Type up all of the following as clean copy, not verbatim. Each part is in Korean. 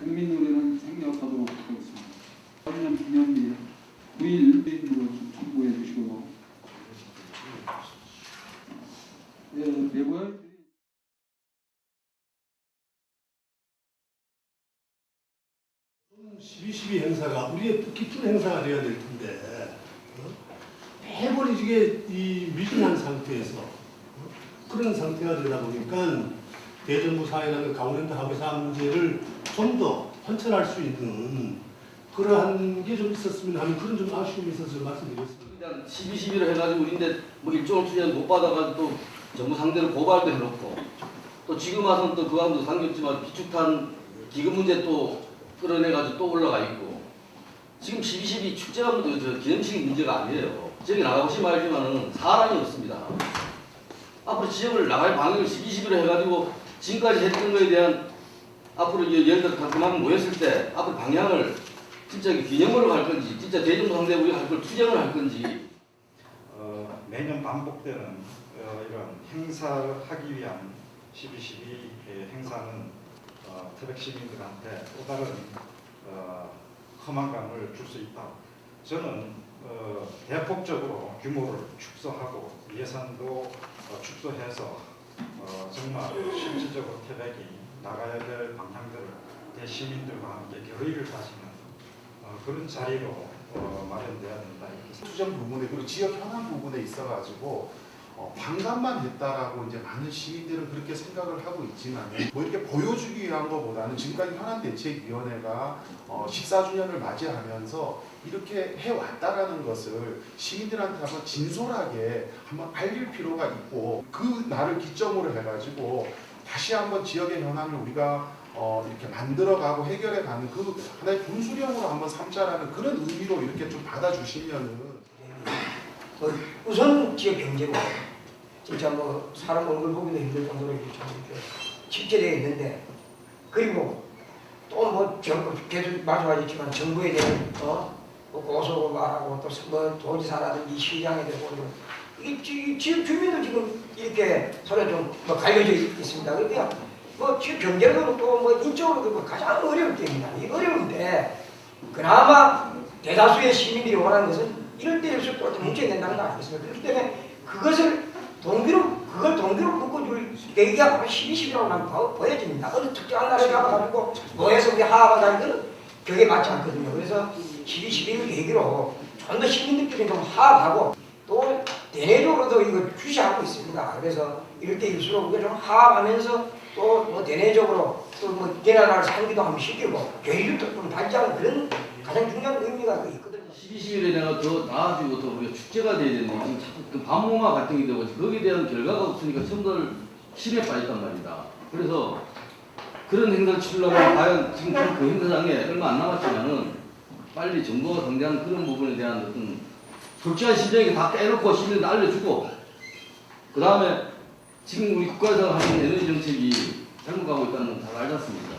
국민 노래는 생략하도록 하겠습니다. 관련 기념일 9일 일부로 참고해 주시고 내부에 12.12 행사가 우리의 뜻깊은 행사가 되어야 될 텐데 매번 이게 이 미진한 상태에서 그런 상태가 되다 보니까 대정부 사회라는 강원랜드 합의사항 문제를 좀 더 헌철할 수 있는 그러한 게 좀 있었으면 하는 그런 좀 아쉬움이 있어서 말씀드렸습니다. 그냥 12.12를 해가지고 우리인데 뭐 일종을 투자는 못 받아가지고 또 정부 상대로 고발도 해놓고 또 지금 와서는 또 그간도 상겼지만 비축탄 기금 문제 또 끌어내가지고 또 올라가 있고 지금 12.12 축제가 기념식이 문제가 아니에요. 지역에 나가보시면 알지만은 사람이 없습니다. 앞으로 지역을 나갈 방향을 12.12로 해가지고 지금까지 했던 거에 대한 앞으로 예를 들어 그만큼 모였을 때 앞으로 방향을 진짜 기념으로 갈 건지 진짜 대정부 상대로 우리가 할 걸 투쟁을 할 건지 매년 반복되는 이런 행사를 하기 위한 12.12 행사는 태백 시민들한테 또 다른 험한감을 줄 수 있다. 저는 대폭적으로 규모를 축소하고 예산도 축소해서 정말 실질적으로 태백이 나가야 될 방향들을 대시민들과 함께 결의를 다지는 그런 자리로 마련돼야 된다. 이렇게 수정 부분에 그리고 지역 현안 부분에 있어가지고 반감만 했다라고 이제 많은 시민들은 그렇게 생각을 하고 있지만 뭐 이렇게 보여주기 위한 것보다는 지금까지 현안대책위원회가 14주년을 맞이하면서 이렇게 해왔다라는 것을 시민들한테 한번 진솔하게 한번 알릴 필요가 있고 그 날을 기점으로 해가지고 다시 한번 지역의 현안을 우리가 이렇게 만들어가고 해결해가는 그 하나의 분수령으로 한번 삼자라는 그런 의미로 이렇게 좀 받아주시면은 우선 지역 경제고 진짜 뭐 사람 얼굴 보기도 힘들 정도로 이렇게 집계되어 있는데 그리고 또 뭐 계속 말씀하셨지만 정부에 대한 고소고 말하고 또 뭐 도지사라든지 시장에 대고 이 지역 주민도 지금 이렇게 서로 좀뭐 갈려져 있습니다. 그러니까 뭐 지역 경제로도 또 뭐 인적으로도 가장 어려울 때입니다. 이 어려운데 그나마 대다수의 시민들이 원하는 것은 이럴 때일수록 또 뭉쳐야 된다는 거 아니겠습니까? 그렇기 때문에 그걸 동기로 묶어줄 계기가 바로 12.12라고 보여집니다. 어느 특정한 나라를 잡아가지고 뭐해서 우리 하하하다는 것은 격에 맞지 않거든요. 그래서 12.12를 계기로 좀 더 시민들끼리 좀 화합하고 또 대내적으로도 이걸 주시하고 있습니다. 그래서 이럴 때일수록 우리가 좀 화합하면서 또 뭐 대내적으로 또 뭐 대나라를 상기도 한번 시키고 교류도 좀 발전하는 그런 가장 중요한 의미가 있거든요. 12.12에 내가 더 나아지고 더 우리가 축제가 돼야 되는데 지금 자꾸 그 반목마 갈등이 되고 거기에 대한 결과가 없으니까 전부 실에 빠졌단 말이다. 그래서 그런 행사를 치려면 과연 지금 그 행사장에 얼마 안 남았지만은 빨리 정부가 강제하는 그런 부분에 대한 어떤 솔직한 심정이 다 깨놓고 시민들한테 알려주고 그 다음에 지금 우리 국가에서 하는 에너지 정책이 잘못 가고 있다는 건 잘 알지 않습니까?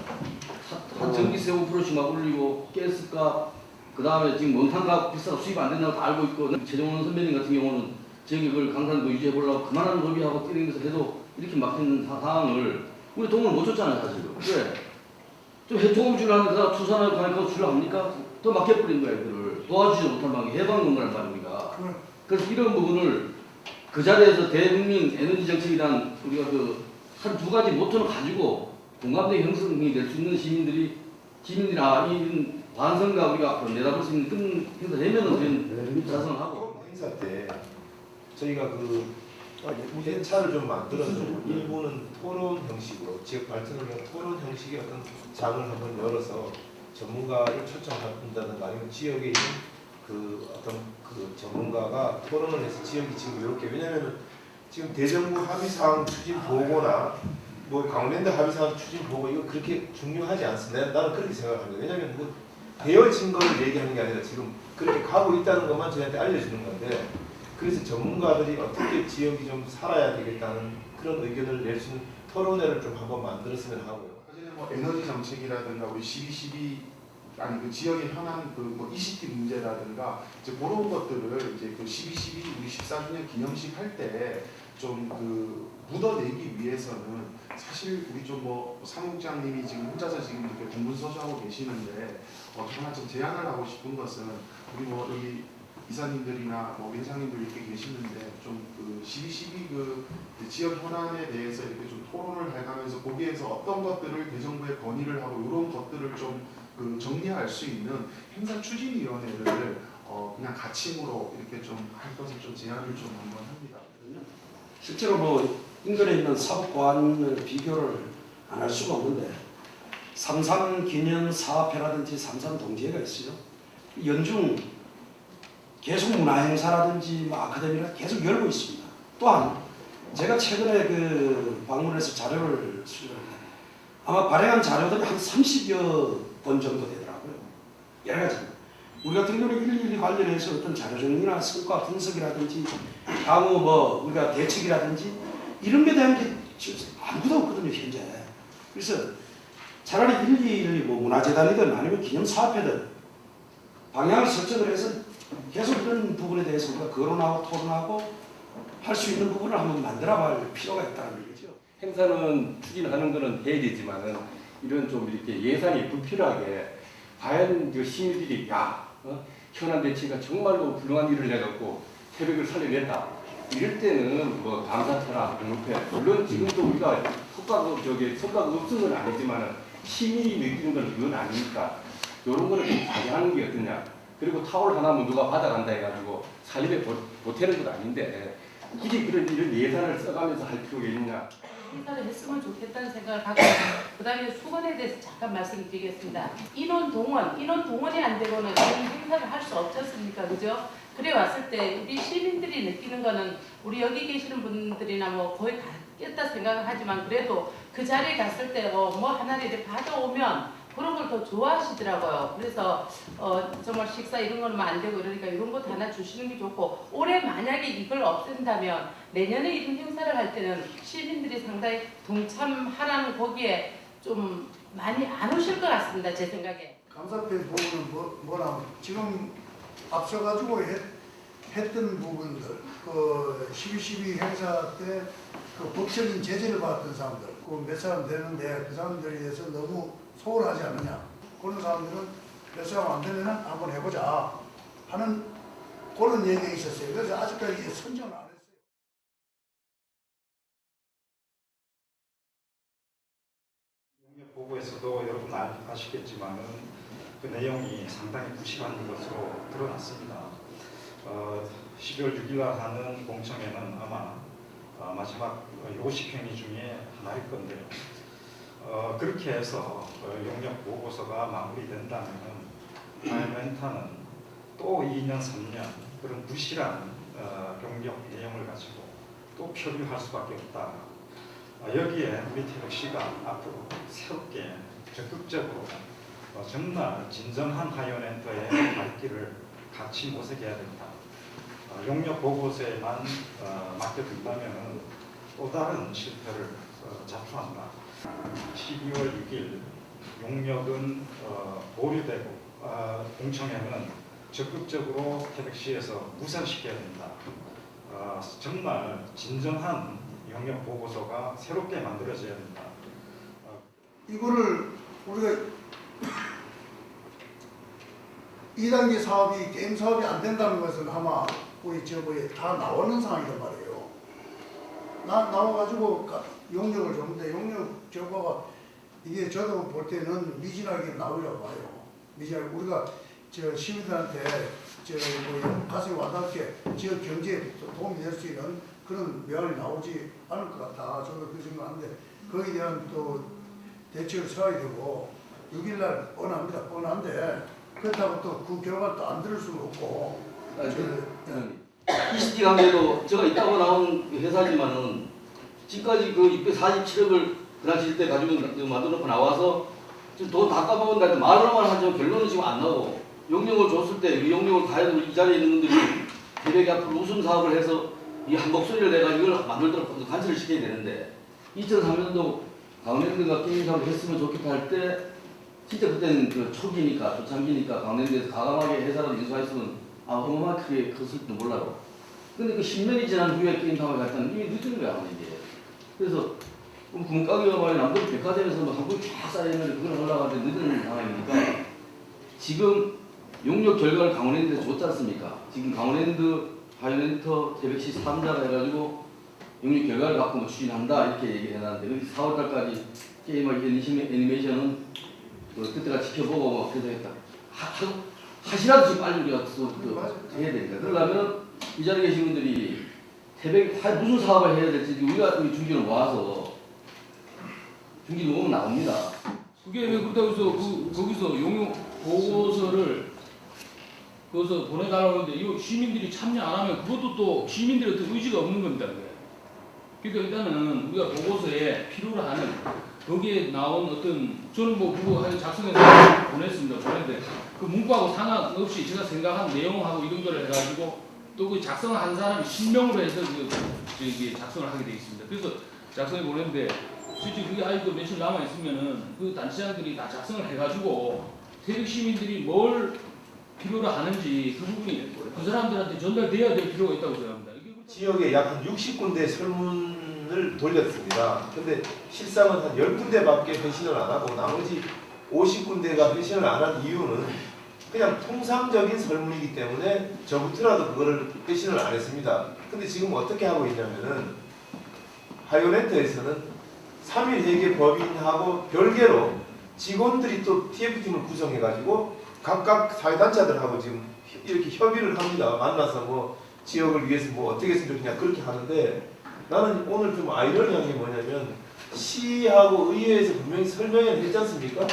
전기세 5%씩 막 올리고 가스값 그 다음에 지금 원탄값 비싸고 수입 안 된다고 다 알고 있고 최종원 선배님 같은 경우는 저기 그걸 강산도 유지해 보려고 그만한 로비하고 뛰어다니면서 해도 이렇게 막히는 상황을 우리 돈을 못 줬잖아요 사실은. 왜? 좀 해통업 주려는데 투산하고 가니까 주려 합니까? 또 막혀버린 거야 이거를 도와주지 못한 방이 해방건거란 말입니다. 그래서 이런 부분을 그 자리에서 대국민 에너지 정책이란 우리가 그 한 두 가지 모토를 가지고 공감대 형성이 될 수 있는 시민들이 이 완성과 우리가 앞으로 내다볼 수 있는 큰 행사 되면은 우리는 자성을 하고 행사 때 저희가 그 회차를 좀 만들어서 일부는 토론 형식으로 지역 발전을 위한 토론 형식의 어떤 장을 한번 열어서 전문가를 초청한다든가 아니면 지역에 있는 그 어떤 그 전문가가 토론을 해서 지역이 지금 이렇게 왜냐면은 지금 대정부 합의사항 추진 보고나 뭐 강원랜드 합의사항 추진 보고 이거 그렇게 중요하지 않습니다. 나는 그렇게 생각합니다. 왜냐면 뭐 되어진 거를 얘기하는 게 아니라 지금 그렇게 가고 있다는 것만 저희한테 알려주는 건데 그래서 전문가들이 어떻게 지역이 좀 살아야 되겠다는 그런 의견을 낼 수 있는 토론회를 좀 한번 만들었으면 하고요. 사실은 뭐 에너지 정책이라든가 우리 12.12 아니 그 지역의 현안 그뭐 ECT 문제라든가 이제 그런 것들을 이제 그 12.12 우리 14주년 기념식 할 때 좀 그 묻어내기 위해서는 사실 우리 좀 뭐 사무국장님이 지금 혼자서 지금 이렇게 공문서적 하고 계시는데 하나 좀 제안을 하고 싶은 것은 우리 뭐 여기 이사님들이나 뭐 회장님들 이렇게 계시는데 좀 그 12.12 그 지역 현안에 대해서 이렇게 좀 토론을 해가면서 거기에서 어떤 것들을 대정부에 건의를 하고 이런 것들을 좀 그 정리할 수 있는 행사 추진위원회를 그냥 가칭으로 이렇게 좀 할 것을 좀 제안을 좀 한번 합니다. 실제로 뭐 인근에 있는 사법관을 비교를 안 할 수가 없는데 삼삼 기념 사업회라든지 삼삼 동지회가 있어요. 연중 계속 문화 행사라든지 뭐 아카데미가 계속 열고 있습니다. 또한 제가 최근에 그 방문해서 자료를 수집했는데 아마 발행한 자료들이 한 30여 권 정도 되더라고요. 여러 가지. 우리 같은 경우는 112 관련해서 어떤 자료 정리나 성과 분석이라든지 향후 뭐 우리가 대책이라든지 이런 게 대한 게 지금 아무도 없거든요, 현재. 그래서 차라리 112 뭐 문화재단이든 아니면 기념사업회든 방향을 설정을 해서 계속 이런 부분에 대해서 우리가 거론하고 토론하고 할 수 있는 부분을 한번 만들어볼 필요가 있다는 거죠. 행사는 추진하는 거는 해야 되지만은 이런 좀 이렇게 예산이 불필요하게 과연 그 시민들이 현안 대책가 정말로 훌륭한 일을 해갖고 새벽을 살려냈다. 이럴 때는 뭐 감사처나 공급회 물론 지금도 우리가 성과가 없은 건 아니지만은 시민이 느끼는 건 그건 아니니까 이런 거는 좀 자제하는 게 어떠냐. 그리고 타월 하나면 누가 받아간다 해가지고 살림에 보태는 건 아닌데 굳이 이런 예산을 써가면서 할 필요가 있느냐. 행사를 했으면 좋겠다는 생각을 하고 그다음에 수건에 대해서 잠깐 말씀드리겠습니다. 인원 동원이 안 되고는 이런 행사를 할 수 없지 않습니까? 그죠? 그래 왔을 때 우리 시민들이 느끼는 거는 우리 여기 계시는 분들이나 뭐 거의 갔겠다 생각을 하지만 그래도 그 자리에 갔을 때 뭐 하나를 이렇게 받아오면 그런 걸 더 좋아하시더라고요. 그래서 정말 식사 이런 거는 안 되고 이러니까 이런 것도 하나 주시는 게 좋고 올해 만약에 이걸 없앤다면 내년에 이런 행사를 할 때는 시민들이 상당히 동참하라는 거기에 좀 많이 안 오실 것 같습니다. 제 생각에. 감사패 부분은 뭐라 지금 앞서가지고 했던 부분들 그 12.12 행사 때 그 법적인 제재를 받았던 사람들 그 몇 사람 되는데 그 사람들에 대해서 너무 소홀하지 않느냐 그런 사람들은 몇 사람 안 되면 한번 해보자 하는 그런 얘기가 있었어요. 그래서 아직까지 선정을 안 했어요. 용역 보고에서도 여러분 아시겠지만은 그 내용이 상당히 부실한 것으로 드러났습니다. 12월 6일 날 하는 공청회는 아마 마지막 요식행위 중에 하나일 건데요. 그렇게 해서 용역 보고서가 마무리된다면 파일멘타는 또 2년, 3년 그런 부실한 용역 내용을 가지고 또 표류할 수밖에 없다. 여기에 우리 태백시가 앞으로 새롭게 적극적으로 정말 진정한 하이어랜드의 갈 길을 같이 모색해야 된다. 용역 보고서에만 맡겨둔다면 또 다른 실패를 자초한다. 12월 6일 용역은 보류되고 공청회는 적극적으로 태백시에서 무산시켜야 된다. 정말 진정한 용역 보고서가 새롭게 만들어져야 된다. 이거를 우리가 2단계 사업이 게임 사업이 안 된다는 것은 아마 우리 저거에 다 나오는 상황이란 말이에요. 나와가지고 용역을 줬는데 용역 결과가 이게 저도 볼 때는 미진하게 나오려고 봐요. 미진하게 우리가 저 시민들한테 뭐 가슴에 와닿게 지역 경제에 도움이 될 수 있는 그런 명령이 나오지 않을 것 같다. 저도 그 생각하는데 거기에 대한 또 대책을 세워야 되고 6일날 뻔한데 그렇다고 또 그 결과를 또 안 들을 수는 없고. ECD 관계도 제가 있다고 나온 회사지만은 지금까지 그 647억을 그 당시 때 가지고 만들어놓고 나와서 지금 돈 다 까먹은다 해도 말로만 하지만 결론은 지금 안 나오고 용역을 줬을 때 이 용역을 가야 되는 이 자리에 있는 분들이 대백이 앞으로 우선 사업을 해서 이 한 목소리를 내가 이걸 만들도록 간섭을 시켜야 되는데 2003년도 강원랜드가 게임 사업을 했으면 좋겠다 할 때 진짜 그때는 그 초기니까 초창기니까 강원랜드에서 과감하게 회사를 인수했으면 어마어마하게 컸을지도 몰라요. 근데 그 10년이 지난 후에 게임 사업을 갔다는 이미 늦은 거야 이제. 그래서 그럼 구멍가게가 말이 남들 백화점에서 뭐 한국 쫙 쌓여있는데 그걸 올라가는데 늦은 상황이니까 지금 용역 결과를 강원랜드에 줬지 않습니까? 지금 강원랜드 바이오렌터 태백시 3자가 해가지고 용역 결과를 갖고 뭐 추진한다 이렇게 얘기를 해놨는데 4월달까지 게임하기 애니메이션은 그때가 지켜보고 뭐 그래서 하시라도 지금 빨리 우리가 해야 되니까. 그러려면 이 자리에 계신 분들이 태백 무슨 사업을 해야 될지 우리가 중기를 모아서 중기 녹음 나옵니다. 그게 왜 그렇다고 해서 거기서 용역 보고서를 거기서 보내달라고 하는데 이 시민들이 참여 안 하면 그것도 또 시민들의 어떤 의지가 없는 겁니다. 그러니까 일단은 우리가 보고서에 필요로 하는 거기에 나온 어떤 저는 뭐 그거 작성해서 보냈습니다. 보냈는데 그 문구하고 상관없이 제가 생각한 내용하고 이런 거를 해가지고 또 그 작성한 사람이 실명으로 해서 작성을 하게 되어 있습니다. 그래서 작성해 보냈는데 실제 그게 아직도 며칠 남아 있으면은 그 단체장들이 다 작성을 해가지고 태백 시민들이 뭘 필요로 하는지 그 부분이 그 사람들한테 전달돼야 될 필요가 있다고 생각합니다. 지역에 약 한 60군데 설문을 돌렸습니다. 근데 실상은 한 10군데밖에 회신을 안 하고 나머지 50군데가 회신을 안 한 이유는 그냥 통상적인 설문이기 때문에 저부터라도 그거를 회신을 안 했습니다. 근데 지금 어떻게 하고 있냐면은 바이오렌터에서는 3일 회계 법인하고 별개로 직원들이 또 TF팀을 구성해가지고 각각 사회단체들하고 지금 이렇게 협의를 합니다. 만나서 뭐 지역을 위해서 뭐 어떻게 했으면 좋겠냐 그렇게 하는데 나는 오늘 좀 아이러니한 게 뭐냐면 시하고 의회에서 분명히 설명회를 했지 않습니까?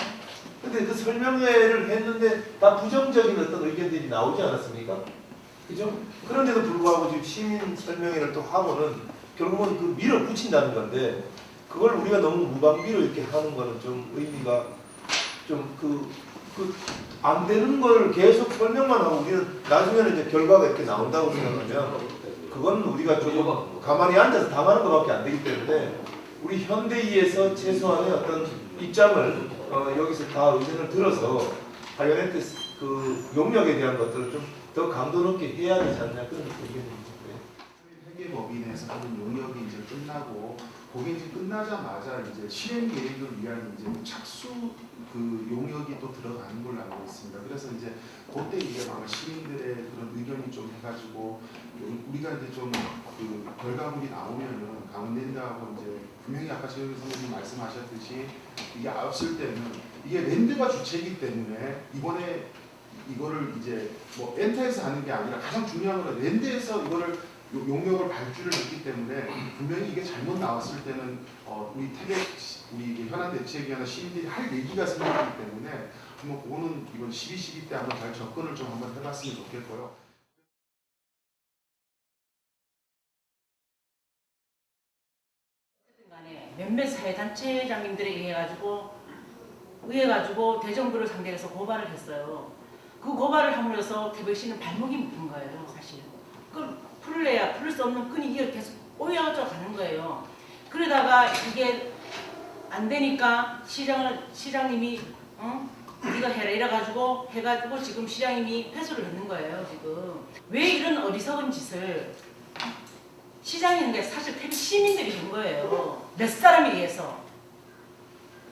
근데 그 설명회를 했는데 다 부정적인 어떤 의견들이 나오지 않았습니까? 그죠? 그런데도 불구하고 지금 시민 설명회를 또 하고는 결국은 그 밀어붙인다는 건데 그걸 우리가 너무 무방비로 이렇게 하는 거는 좀 의미가 좀 안 되는 걸 계속 설명만 하고 우리는 나중에는 이제 결과가 이렇게 나온다고 생각하면 그건 우리가 조금 가만히 앉아서 당하는 것밖에 안 되기 때문에 우리 현대의에서 최소한의 어떤 입장을 여기서 다 의견을 들어서 바이오렌트 그 용역에 대한 것들을 좀 더 강도 높게 해야 되지 않냐 그런 의견입니다. 회계법인에서 하는 용역이 이제 끝나고 그게 이제 끝나자마자 이제 실행 계획을 위한 이제 착수 그 용역이 또 들어가는 걸로 알고 있습니다. 그래서 이제 그때 이제 아마 시민들의 그런 의견이 좀 해가지고 우리가 이제 좀 그 결과물이 나오면은 강원랜드하고 이제 분명히 아까 최영희 선생님 말씀하셨듯이 이게 없을 때는 이게 랜드가 주체이기 때문에 이번에 이거를 이제 뭐 엔터에서 하는 게 아니라 가장 중요한 건 랜드에서 이거를 용역을 발주를 했기 때문에 분명히 이게 잘못 나왔을 때는 우리 태백 우리 현안대책위원회 시민들이 할 얘기가 생기기 때문에 한번 그거는 이번 12.12 때 한번 잘 접근을 좀 한번 해봤으면 좋겠고요. 몇몇 사회단체장님들에 의해 가지고 대정부를 상대해서 고발을 했어요. 그 고발을 함으로써 태백시는 발목이 묶인 거예요, 사실. 그걸 풀래야 풀 수 없는 끈이 계속 꼬여져 가는 거예요. 그러다가 이게 안 되니까 시장님이 네가 해라 이래가지고 해가지고 지금 시장님이 패소를 했는 거예요, 지금. 왜 이런 어리석은 짓을 시장이 했는데 사실 태백 시민들이 한 거예요. 몇 사람에 의해서.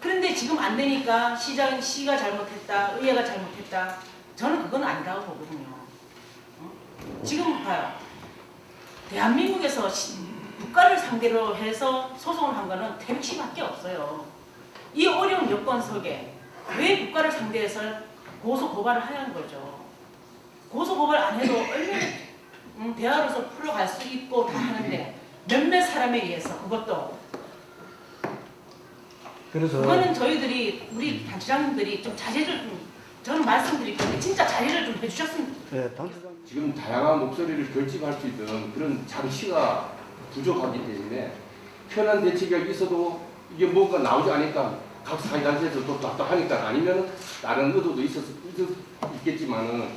그런데 지금 안 되니까 시가 잘못했다, 의회가 잘못했다. 저는 그건 아니라고 보거든요. 지금 봐요. 대한민국에서 국가를 상대로 해서 소송을 한 거는 태백시밖에 없어요. 이 어려운 여건 속에 왜 국가를 상대해서 고소고발을 하는 거죠. 고소고발 안 해도 얼마나 대화로서 풀어갈 수 있고 다 하는데 몇몇 사람에 의해서 그것도 그거는 저희들이 우리 단체장님들이 좀 자제를 저는 말씀드릴 건데 진짜 자제를 좀 해주셨으면 지금 다양한 목소리를 결집할 수 있는 그런 장치가 부족하기 때문에 편한 대책이 있어도 이게 뭔가 나오지 않으니까 각 사회단체에서 또 답답하니까 아니면 다른 의도도 있겠지만은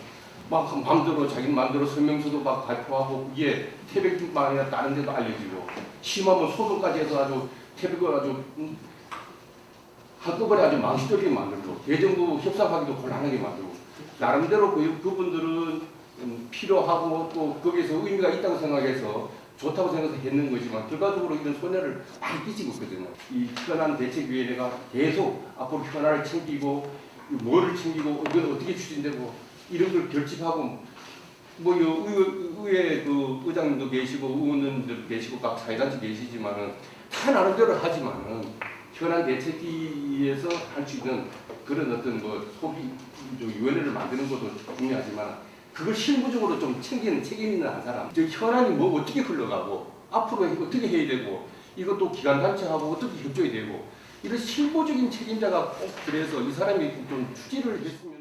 막 마음대로 자기 마음대로 설명서도 막 발표하고 이게 태백뿐만 아니라 다른 데도 알려지고 심하면 소송까지 해서 아주 태백을 아주 한꺼번에 아주 망치적이게 만들고 대정부 협상하기도 곤란하게 만들고 나름대로 그분들은 필요하고 또 거기에서 의미가 있다고 생각해서 좋다고 생각해서 했는 거지만 결과적으로 이런 손해를 많이 끼치고 있거든요. 이 현안대책위원회가 계속 앞으로 현안을 챙기고 뭐를 챙기고 이건 어떻게 추진되고 이런 걸 결집하고 뭐 의회 그 의장님도 계시고 의원님도 계시고 각 사회단체 계시지만은 다 나름대로 하지만은 현안 대책위에서 할 수 있는 그런 어떤 뭐 소비 위원회를 만드는 것도 중요하지만 그걸 실무적으로 좀 챙기는 책임 있는 한 사람. 저 현안이 뭐 어떻게 흘러가고 앞으로 어떻게 해야 되고 이것도 기관 단체하고 어떻게 협조해야 되고 이런 실무적인 책임자가 꼭 그래서 이 사람이 좀 추진을 했으면.